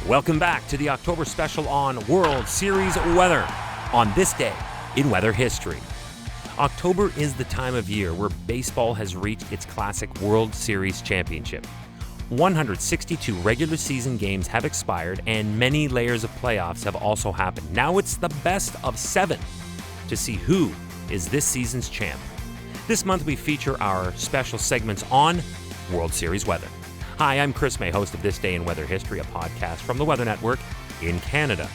Welcome back to the October special on World Series weather on this day in weather history. October is the time of year where baseball has reached its classic World Series championship. 162 regular season games have expired and many layers of playoffs have also happened. Now it's the best of 7 to see who is this season's champ. This month we feature our special segments on World Series weather. Hi, I'm Chris May, host of This Day in Weather History, a podcast from the Weather Network in Canada.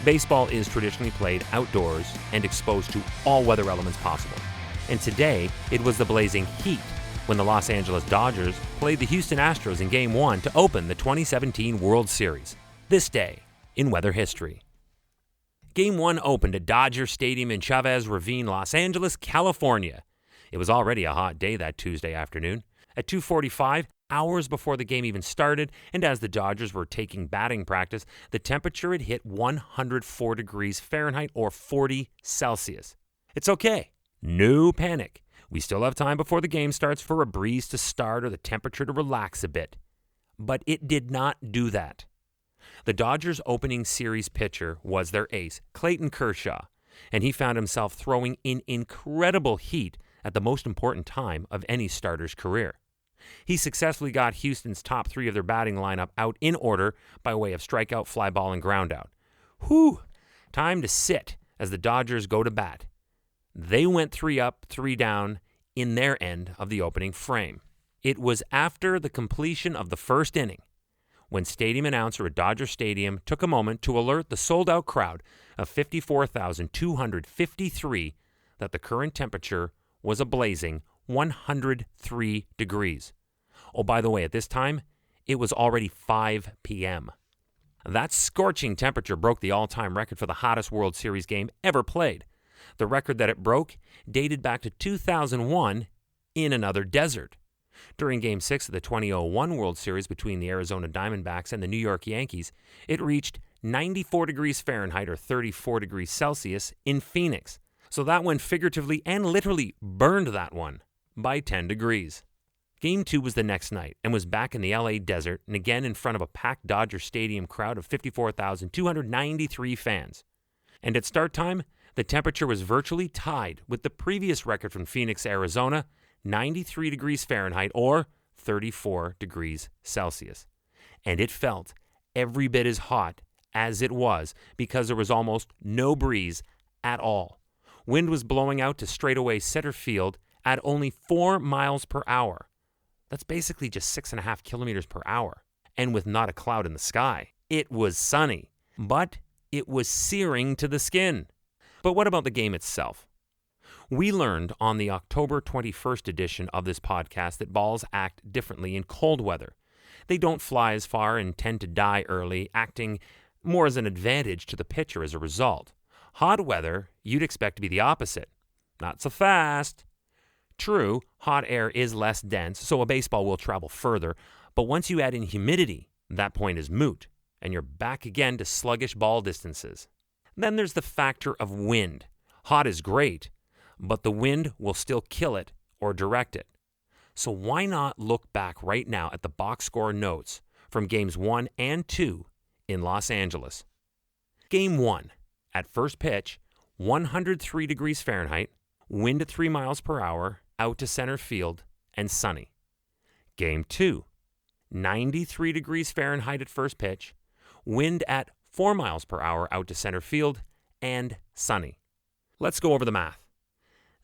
Baseball is traditionally played outdoors and exposed to all weather elements possible. And today, it was the blazing heat when the Los Angeles Dodgers played the Houston Astros in Game 1 to open the 2017 World Series. This day in weather history. Game 1 opened at Dodger Stadium in Chavez Ravine, Los Angeles, California. It was already a hot day that Tuesday afternoon. At 2:45, hours before the game even started, and as the Dodgers were taking batting practice, the temperature had hit 104 degrees Fahrenheit or 40 Celsius. It's okay. No panic. We still have time before the game starts for a breeze to start or the temperature to relax a bit. But it did not do that. The Dodgers' opening series pitcher was their ace, Clayton Kershaw, and he found himself throwing in incredible heat at the most important time of any starter's career. He successfully got Houston's top 3 of their batting lineup out in order by way of strikeout, fly ball, and groundout. Whew! Time to sit as the Dodgers go to bat. They went 3 up, 3 down in their end of the opening frame. It was after the completion of the first inning when stadium announcer at Dodger Stadium took a moment to alert the sold-out crowd of 54,253 that the current temperature was a blazing 103 degrees. Oh, by the way, at this time, it was already 5 p.m. That scorching temperature broke the all-time record for the hottest World Series game ever played. The record that it broke dated back to 2001 in another desert. During Game 6 of the 2001 World Series between the Arizona Diamondbacks and the New York Yankees, it reached 94 degrees Fahrenheit or 34 degrees Celsius in Phoenix. So that one figuratively and literally burned that one by 10 degrees. Game 2 was the next night and was back in the LA desert and again in front of a packed Dodger Stadium crowd of 54,293 fans. And at start time, the temperature was virtually tied with the previous record from Phoenix, Arizona, 93 degrees Fahrenheit or 34 degrees Celsius. And it felt every bit as hot as it was because there was almost no breeze at all. Wind was blowing out to straightaway center field at only 4 miles per hour. That's basically just 6.5 kilometers per hour. And with not a cloud in the sky. It was sunny, but it was searing to the skin. But what about the game itself? We learned on the October 21st edition of this podcast that balls act differently in cold weather. They don't fly as far and tend to die early, acting more as an advantage to the pitcher as a result. Hot weather, you'd expect to be the opposite. Not so fast. True, hot air is less dense, so a baseball will travel further, but once you add in humidity, that point is moot, and you're back again to sluggish ball distances. Then there's the factor of wind. Hot is great, but the wind will still kill it or direct it. So why not look back right now at the box score notes from Games 1 and 2 in Los Angeles. Game 1. At first pitch, 103 degrees Fahrenheit, wind at 3 miles per hour, out to center field, and sunny. Game 2, 93 degrees Fahrenheit at first pitch, wind at 4 miles per hour out to center field, and sunny. Let's go over the math.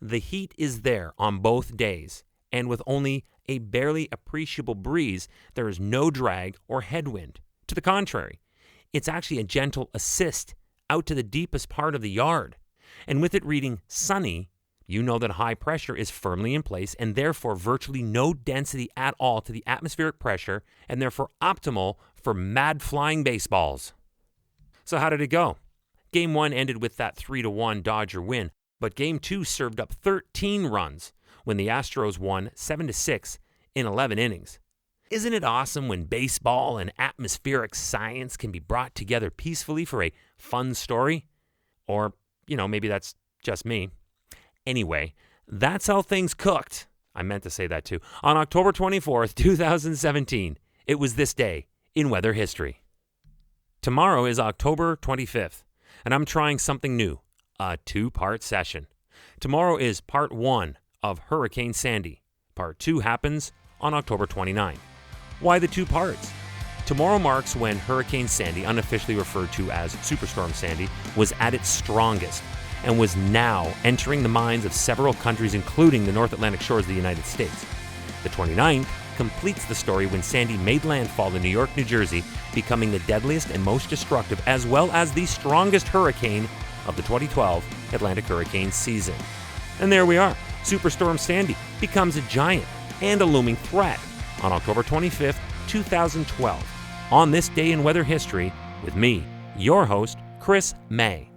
The heat is there on both days, and with only a barely appreciable breeze, there is no drag or headwind. To the contrary, it's actually a gentle assist out to the deepest part of the yard. And with it reading sunny, you know that high pressure is firmly in place and therefore virtually no density at all to the atmospheric pressure and therefore optimal for mad flying baseballs. So how did it go? Game 1 ended with that 3-1 Dodger win, but Game 2 served up 13 runs when the Astros won 7-6 in 11 innings. Isn't it awesome when baseball and atmospheric science can be brought together peacefully for a fun story? Or, maybe that's just me. Anyway, that's how things cooked. I meant to say that too. On October 24th, 2017, it was this day in weather history. Tomorrow is October 25th, and I'm trying something new, a two-part session. Tomorrow is part 1 of Hurricane Sandy. Part 2 happens on October 29. Why the 2 parts? Tomorrow marks when Hurricane Sandy, unofficially referred to as Superstorm Sandy, was at its strongest and was now entering the minds of several countries, including the North Atlantic shores of the United States. The 29th completes the story when Sandy made landfall in New York, New Jersey, becoming the deadliest and most destructive, as well as the strongest hurricane of the 2012 Atlantic hurricane season. And there we are. Superstorm Sandy becomes a giant and a looming threat on October 25th, 2012. On this day in weather history, with me, your host, Chris May.